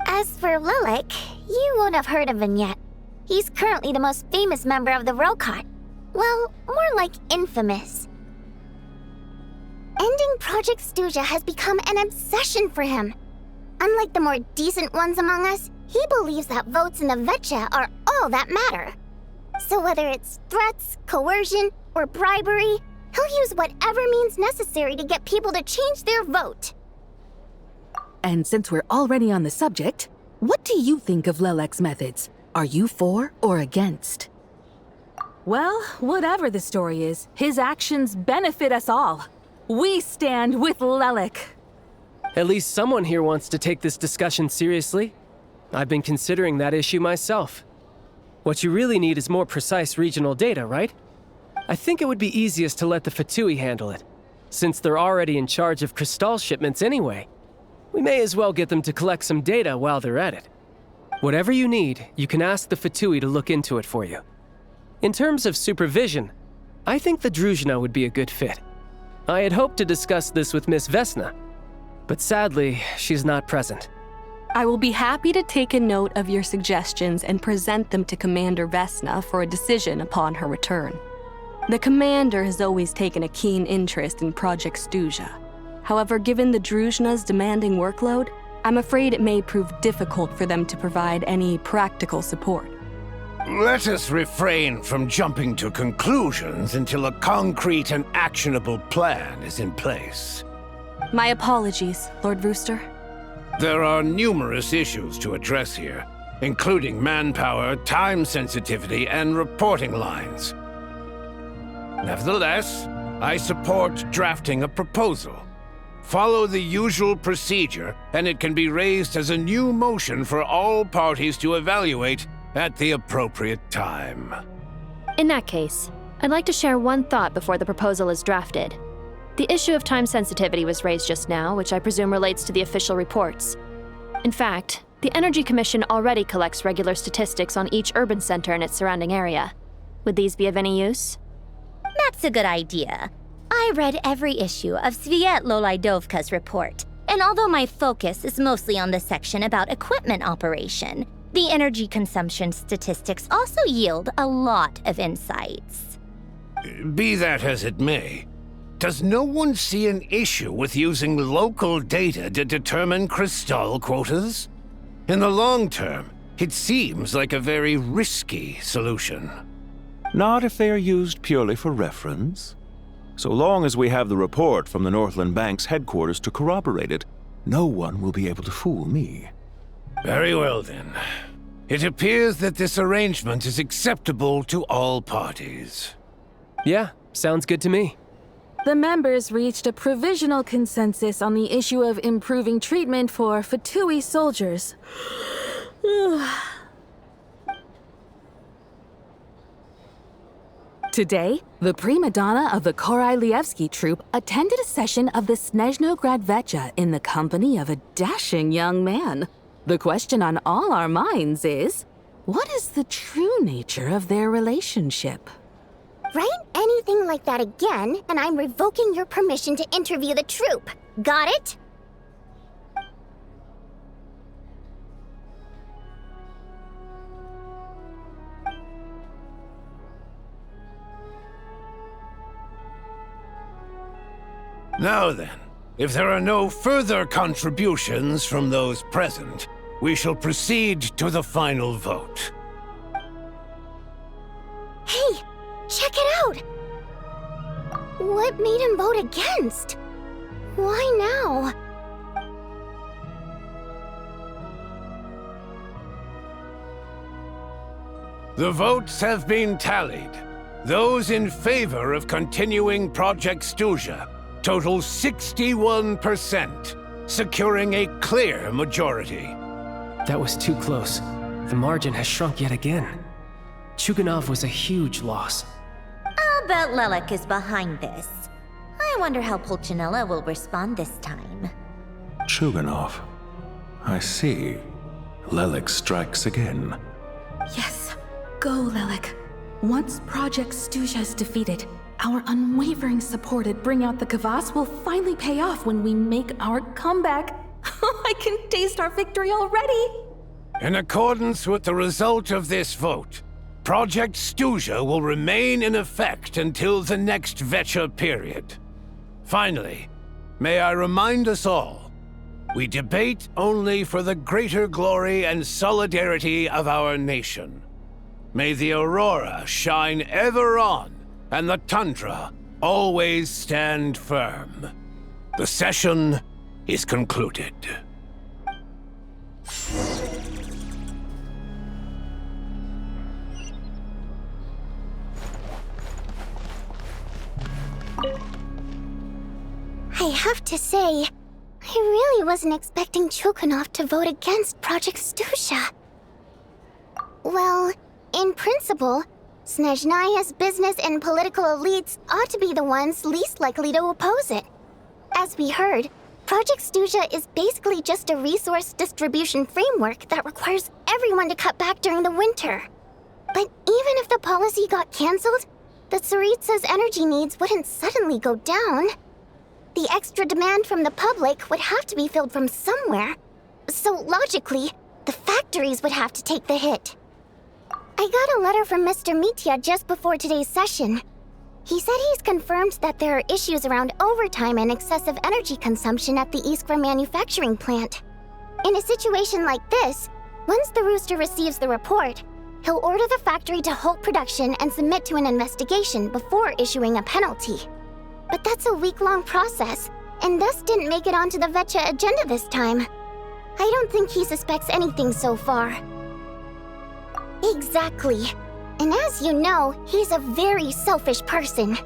S1: As for Lelek, you won't have heard of him yet. He's currently the most famous member of the Rokot. Well, more like infamous. Ending Project Stuja has become an obsession for him. Unlike the more decent ones among us, he believes that votes in the Vetcha are all that matter. So whether it's threats, coercion, or bribery, he'll use whatever means necessary to get people to change their vote.
S9: And since we're already on the subject, what do you think of Lelek's methods? Are you for or against? Well, whatever the story is, his actions benefit us all. We stand with Lelek.
S11: At least someone here wants to take this discussion seriously. I've been considering that issue myself. What you really need is more precise regional data, right? I think it would be easiest to let the Fatui handle it, since they're already in charge of Crystal shipments anyway. We may as well get them to collect some data while they're at it. Whatever you need, you can ask the Fatui to look into it for you. In terms of supervision, I think the Druzhna would be a good fit. I had hoped to discuss this with Miss Vesna, but sadly, she's not present.
S15: I will be happy to take a note of your suggestions and present them to Commander Vesna for a decision upon her return. The Commander has always taken a keen interest in Project Stuja. However, given the Druzhna's demanding workload, I'm afraid it may prove difficult for them to provide any practical support.
S10: Let us refrain from jumping to conclusions until a concrete and actionable plan is in place.
S15: My apologies, Lord Rooster.
S10: There are numerous issues to address here, including manpower, time sensitivity, and reporting lines. Nevertheless, I support drafting a proposal. Follow the usual procedure, and it can be raised as a new motion for all parties to evaluate at the appropriate time.
S16: In that case, I'd like to share one thought before the proposal is drafted. The issue of time sensitivity was raised just now, which I presume relates to the official reports. In fact, the Energy Commission already collects regular statistics on each urban center and its surrounding area. Would these be of any use?
S13: That's a good idea. I read every issue of Sviet Lolaidovka's report, and although my focus is mostly on the section about equipment operation, the energy consumption statistics also yield a lot of insights.
S10: Be that as it may, does no one see an issue with using local data to determine crystal quotas? In the long term, it seems like a very risky solution.
S12: Not if they are used purely for reference. So long as we have the report from the Northland Bank's headquarters to corroborate it, no one will be able to fool me.
S10: Very well then. It appears that this arrangement is acceptable to all parties.
S11: Yeah, sounds good to me.
S9: The members reached a provisional consensus on the issue of improving treatment for Fatui soldiers. Today, the prima donna of the Korailievsky troupe attended a session of the Snezhnograd Vecha in the company of a dashing young man. The question on all our minds is, what is the true nature of their relationship?
S1: Write anything like that again, and I'm revoking your permission to interview the troupe. Got it?
S10: Now then, if there are no further contributions from those present, we shall proceed to the final vote.
S1: Hey, check it out! What made him vote against? Why now?
S10: The votes have been tallied. Those in favor of continuing Project Stuja total 61%, securing a clear majority.
S11: That was too close. The margin has shrunk yet again. Chuganov was a huge loss.
S13: I'll bet Lelek is behind this. I wonder how Pulcinella will respond this time.
S12: Chuganov. I see. Lelek strikes again.
S9: Yes. Go, Lelek. Once Project Stuja is defeated, our unwavering support at Bring Out the Kvass will finally pay off when we make our comeback. I can taste our victory already!
S10: In accordance with the result of this vote, Project Stuja will remain in effect until the next Vecha period. Finally, may I remind us all, we debate only for the greater glory and solidarity of our nation. May the aurora shine ever on, and the tundra always stand firm. The session is concluded.
S1: I have to say, I really wasn't expecting Chuganov to vote against Project Stuja. Well, in principle, Snezhnaya's business and political elites ought to be the ones least likely to oppose it. As we heard, Project Stuja is basically just a resource distribution framework that requires everyone to cut back during the winter. But even if the policy got cancelled, the Tsaritsa's energy needs wouldn't suddenly go down. The extra demand from the public would have to be filled from somewhere. So logically, the factories would have to take the hit. I got a letter from Mr. Mitya just before today's session. He said he's confirmed that there are issues around overtime and excessive energy consumption at the Iskra manufacturing plant. In a situation like this, once the Rooster receives the report, he'll order the factory to halt production and submit to an investigation before issuing a penalty. But that's a week-long process, and thus didn't make it onto the Vetcha agenda this time. I don't think he suspects anything so far. Exactly. And as you know, he's a very selfish person.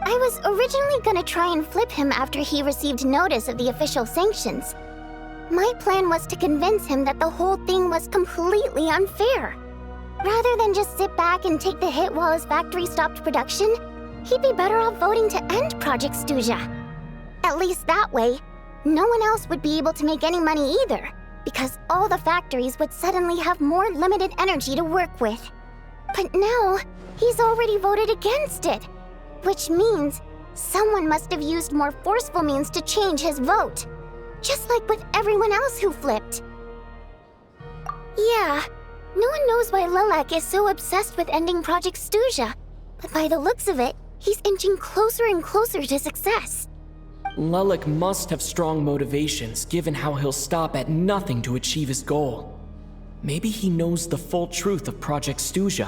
S1: I was originally gonna try and flip him after he received notice of the official sanctions. My plan was to convince him that the whole thing was completely unfair. Rather than just sit back and take the hit while his factory stopped production, he'd be better off voting to end Project Stuja. At least that way, no one else would be able to make any money either, because all the factories would suddenly have more limited energy to work with. But now, he's already voted against it, which means someone must have used more forceful means to change his vote, just like with everyone else who flipped. Yeah, no one knows why Lilac is so obsessed with ending Project Stuja, but by the looks of it, he's inching closer and closer to success.
S4: Lilac must have strong motivations, given how he'll stop at nothing to achieve his goal. Maybe he knows the full truth of Project Stuja.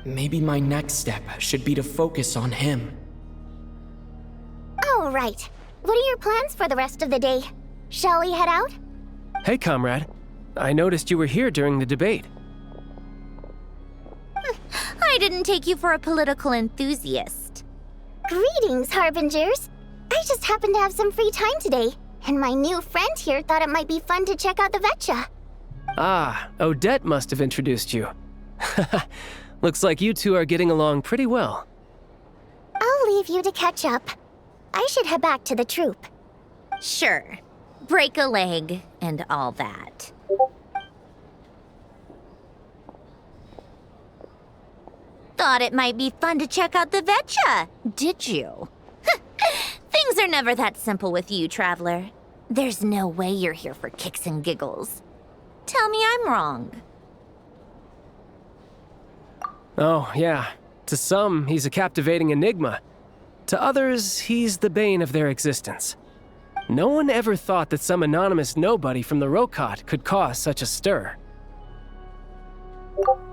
S4: Maybe my next step should be to focus on him.
S1: All right. What are your plans for the rest of the day? Shall we head out?
S11: Hey, comrade. I noticed you were here during the debate.
S13: I didn't take you for a political enthusiast.
S1: Greetings, Harbingers. I just happened to have some free time today, and my new friend here thought it might be fun to check out the Vetcha.
S11: Ah, Odette must have introduced you. Looks like you two are getting along pretty well.
S1: I'll leave you to catch up. I should head back to the troop.
S13: Sure. Break a leg and all that. Thought it might be fun to check out the Vetcha, did you? Things are never that simple with you, Traveler. There's no way you're here for kicks and giggles. Tell me I'm wrong.
S11: Oh, yeah. To some, he's a captivating enigma. To others, he's the bane of their existence. No one ever thought that some anonymous nobody from the Rokot could cause such a stir.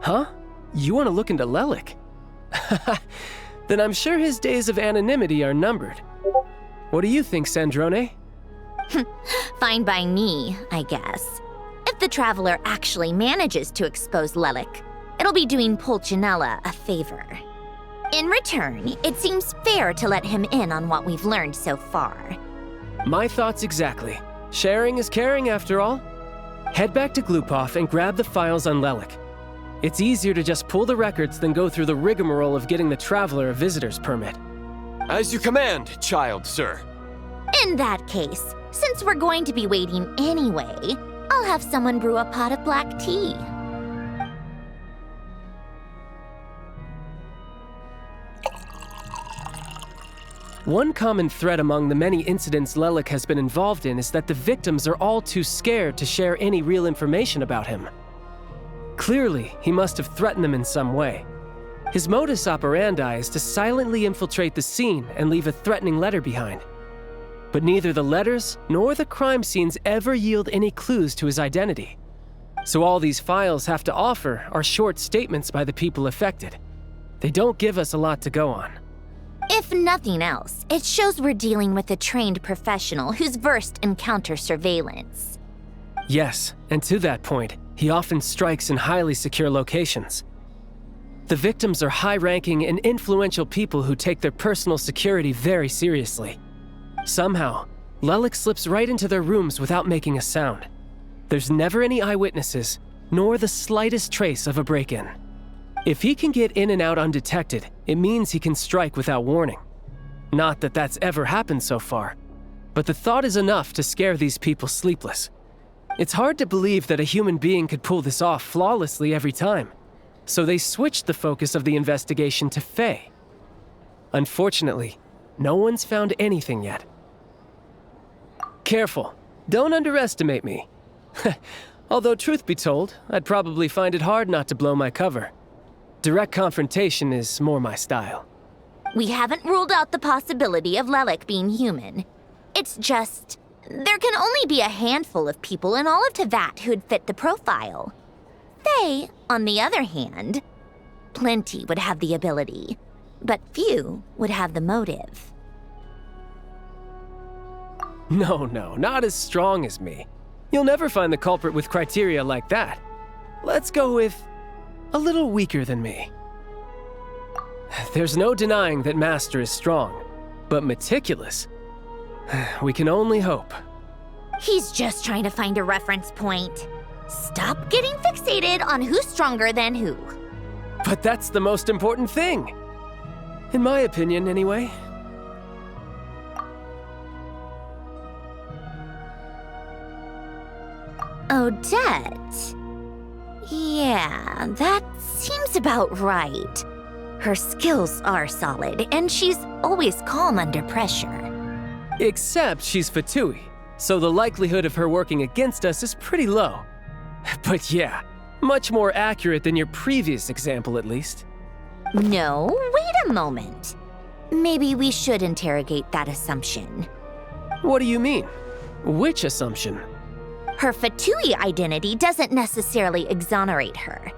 S11: Huh? You want to look into Lelik? Then I'm sure his days of anonymity are numbered. What do you think, Sandrone?
S13: Fine by me, I guess. If the Traveler actually manages to expose Lelik, it'll be doing Pulcinella a favor. In return, it seems fair to let him in on what we've learned so far.
S11: My thoughts exactly. Sharing is caring, after all. Head back to Glupov and grab the files on Lelik. It's easier to just pull the records than go through the rigmarole of getting the Traveler a visitor's permit.
S17: As you command, child, sir.
S13: In that case, since we're going to be waiting anyway, I'll have someone brew a pot of black tea.
S11: One common thread among the many incidents Lelik has been involved in is that the victims are all too scared to share any real information about him. Clearly, he must have threatened them in some way. His modus operandi is to silently infiltrate the scene and leave a threatening letter behind. But neither the letters nor the crime scenes ever yield any clues to his identity. So all these files have to offer are short statements by the people affected. They don't give us a lot to go on.
S13: If nothing else, it shows we're dealing with a trained professional who's versed in counter-surveillance.
S11: Yes, and to that point, he often strikes in highly secure locations. The victims are high-ranking and influential people who take their personal security very seriously. Somehow, Lelik slips right into their rooms without making a sound. There's never any eyewitnesses, nor the slightest trace of a break-in. If he can get in and out undetected, it means he can strike without warning. Not that that's ever happened so far, but the thought is enough to scare these people sleepless. It's hard to believe that a human being could pull this off flawlessly every time, so they switched the focus of the investigation to Faye. Unfortunately, no one's found anything yet. Careful, don't underestimate me. Although truth be told, I'd probably find it hard not to blow my cover. Direct confrontation is more my style.
S13: We haven't ruled out the possibility of Lelik being human. It's just, there can only be a handful of people in all of Teyvat who'd fit the profile. They, on the other hand, plenty would have the ability, but few would have the motive.
S11: No, not as strong as me. You'll never find the culprit with criteria like that. Let's go with a little weaker than me. There's no denying that Master is strong, but meticulous. We can only hope.
S13: He's just trying to find a reference point. Stop getting fixated on who's stronger than who.
S11: But that's the most important thing. In my opinion, anyway.
S13: Odette. Yeah, that seems about right. Her skills are solid, and she's always calm under pressure.
S11: Except she's Fatui, so the likelihood of her working against us is pretty low. But yeah, much more accurate than your previous example, at least.
S13: No, wait a moment. Maybe we should interrogate that assumption.
S11: What do you mean? Which assumption?
S13: Her Fatui identity doesn't necessarily exonerate her.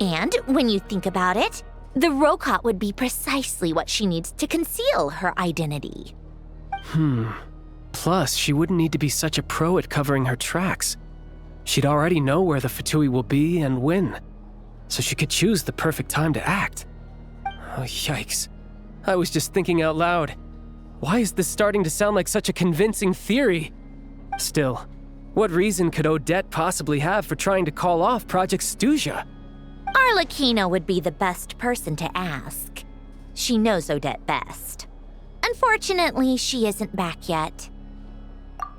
S13: And when you think about it, the Rokot would be precisely what she needs to conceal her identity.
S11: Plus, she wouldn't need to be such a pro at covering her tracks. She'd already know where the Fatui will be and when, so she could choose the perfect time to act. Oh, yikes. I was just thinking out loud. Why is this starting to sound like such a convincing theory? Still, what reason could Odette possibly have for trying to call off Project Stuja?
S13: Arlecchino would be the best person to ask. She knows Odette best. Unfortunately, she isn't back yet.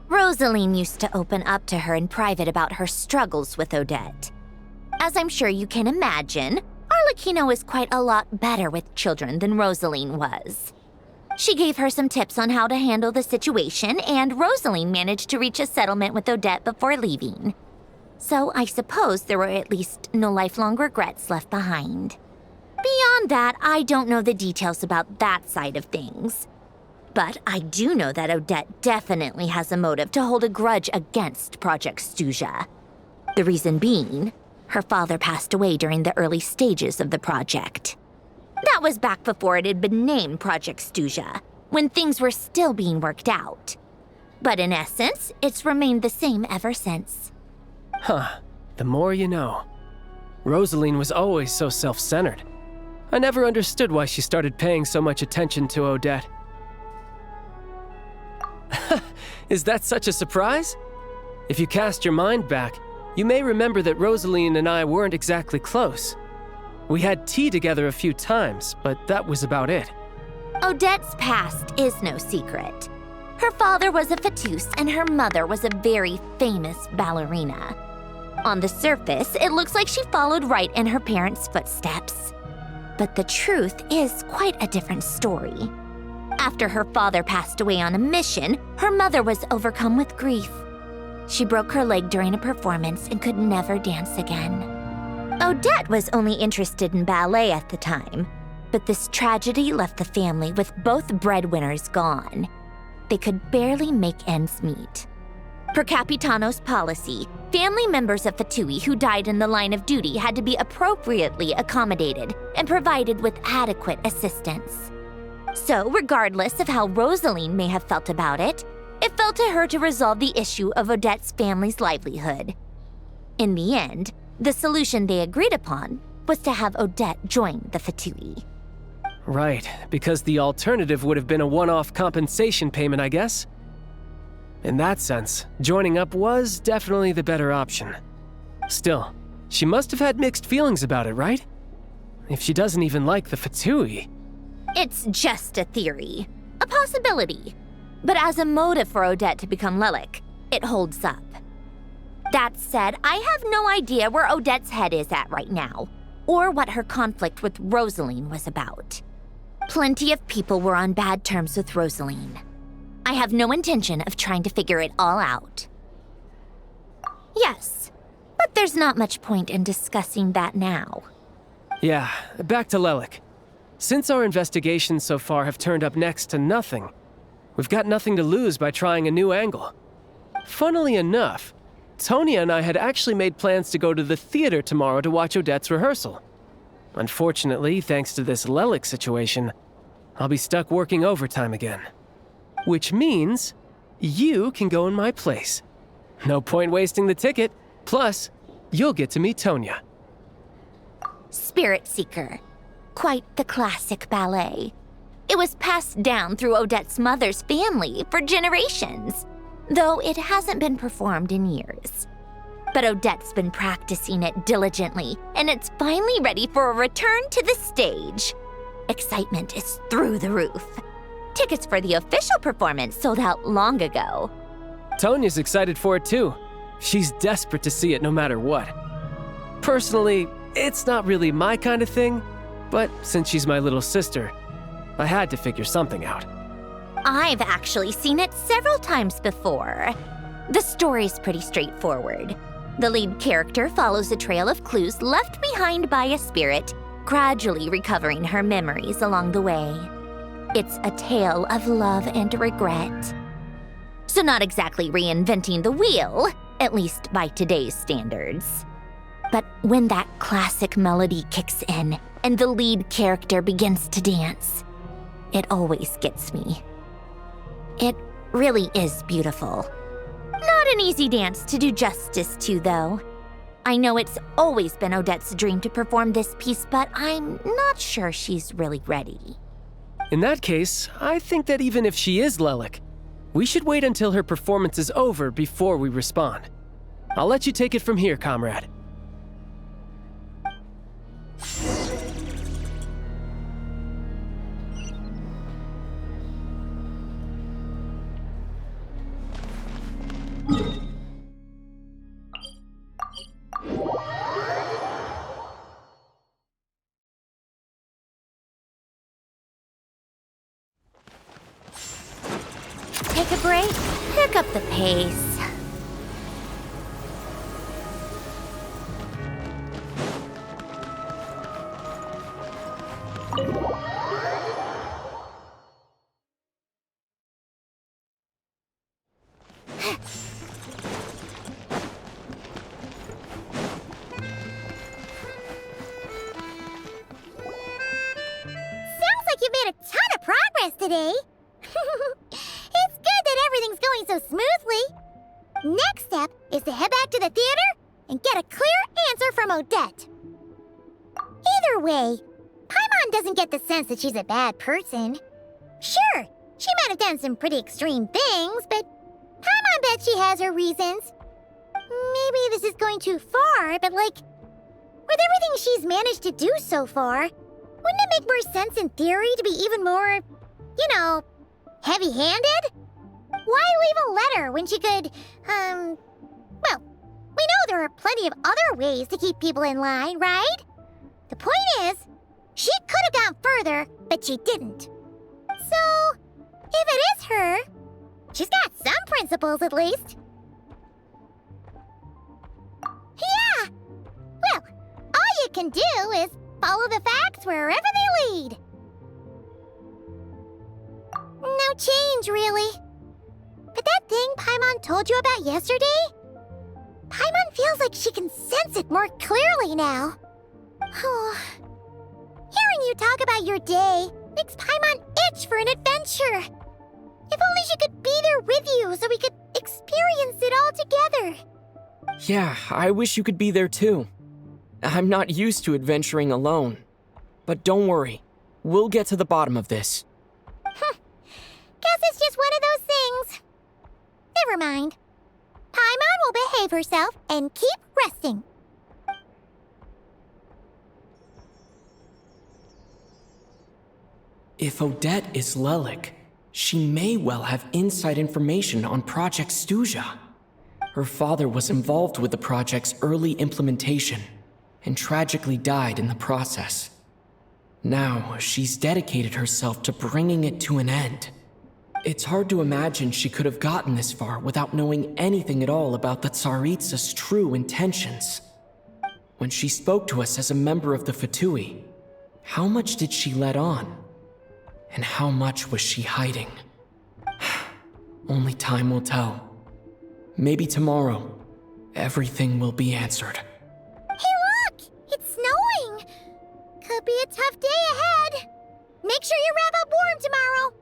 S13: Rosaline used to open up to her in private about her struggles with Odette. As I'm sure you can imagine, Arlecchino is quite a lot better with children than Rosaline was. She gave her some tips on how to handle the situation, and Rosaline managed to reach a settlement with Odette before leaving. So I suppose there were at least no lifelong regrets left behind. Beyond that, I don't know the details about that side of things. But I do know that Odette definitely has a motive to hold a grudge against Project Stuja. The reason being, her father passed away during the early stages of the project. That was back before it had been named Project Stuja, when things were still being worked out. But in essence, it's remained the same ever since.
S11: Huh, the more you know. Rosaline was always so self-centered. I never understood why she started paying so much attention to Odette. Is that such a surprise? If you cast your mind back, you may remember that Rosaline and I weren't exactly close. We had tea together a few times, but that was about it.
S13: Odette's past is no secret. Her father was a fatus and her mother was a very famous ballerina. On the surface, it looks like she followed right in her parents' footsteps. But the truth is quite a different story. After her father passed away on a mission, her mother was overcome with grief. She broke her leg during a performance and could never dance again. Odette was only interested in ballet at the time, but this tragedy left the family with both breadwinners gone. They could barely make ends meet. Per Capitano's policy, family members of Fatui who died in the line of duty had to be appropriately accommodated and provided with adequate assistance. So, regardless of how Rosaline may have felt about it, it fell to her to resolve the issue of Odette's family's livelihood. In the end, the solution they agreed upon was to have Odette join the Fatui.
S11: Right, because the alternative would have been a one-off compensation payment, I guess. In that sense, joining up was definitely the better option. Still, she must have had mixed feelings about it, right? If she doesn't even like the Fatui.
S13: It's just a theory, a possibility. But as a motive for Odette to become Lilac, it holds up. That said, I have no idea where Odette's head is at right now, or what her conflict with Rosaline was about. Plenty of people were on bad terms with Rosaline. I have no intention of trying to figure it all out. Yes, but there's not much point in discussing that now.
S11: Yeah, back to Lilac. Since our investigations so far have turned up next to nothing, we've got nothing to lose by trying a new angle. Funnily enough, Tonya and I had actually made plans to go to the theater tomorrow to watch Odette's rehearsal. Unfortunately, thanks to this Lelik situation, I'll be stuck working overtime again. Which means you can go in my place. No point wasting the ticket. Plus, you'll get to meet Tonya.
S13: Spirit Seeker. Quite the classic ballet. It was passed down through Odette's mother's family for generations, though it hasn't been performed in years. But Odette's been practicing it diligently, and it's finally ready for a return to the stage. Excitement is through the roof. Tickets for the official performance sold out long ago.
S11: Tonya's excited for it too. She's desperate to see it no matter what. Personally, it's not really my kind of thing, but since she's my little sister, I had to figure something out.
S13: I've actually seen it several times before. The story's pretty straightforward. The lead character follows a trail of clues left behind by a spirit, gradually recovering her memories along the way. It's a tale of love and regret. So not exactly reinventing the wheel, at least by today's standards. But when that classic melody kicks in and the lead character begins to dance, it always gets me. It really is beautiful. Not an easy dance to do justice to, though. I know it's always been Odette's dream to perform this piece, but I'm not sure she's really ready.
S11: In that case, I think that even if she is Lelik, we should wait until her performance is over before we respond. I'll let you take it from here, comrade.
S13: Take a break, pick up the pace.
S1: Sounds like you've made a ton of progress today. It's good that everything's going so smoothly. Next step is to head back to the theater and get a clear answer from Odette. Either way, Paimon doesn't get the sense that she's a bad person. Sure, she might have done some pretty extreme things, but Paimon bet she has her reasons. Maybe this is going too far, but with everything she's managed to do so far, wouldn't it make more sense in theory to be even more, heavy-handed? Why leave a letter when she could, well, we know there are plenty of other ways to keep people in line, right? The point is, she could have gone further, but she didn't. So, if it is her, she's got some principles at least. Yeah! Well, all you can do is follow the facts wherever they lead. No change, really. But that thing Paimon told you about yesterday? Paimon feels like she can sense it more clearly now. Hearing you talk about your day makes Paimon itch for an adventure. If only she could be there with you so we could experience it all together.
S4: Yeah, I wish you could be there too. I'm not used to adventuring alone. But don't worry, we'll get to the bottom of this.
S1: Guess it's just one of those things. Never mind. Paimon will behave herself and keep resting.
S4: If Odette is Lelik, she may well have inside information on Project Stuja. Her father was involved with the project's early implementation and tragically died in the process. Now, she's dedicated herself to bringing it to an end. It's hard to imagine she could have gotten this far without knowing anything at all about the Tsaritsa's true intentions. When she spoke to us as a member of the Fatui, how much did she let on? And how much was she hiding? Only time will tell. Maybe tomorrow, everything will be answered.
S1: Hey look! It's snowing! Could be a tough day ahead. Make sure you wrap up warm tomorrow.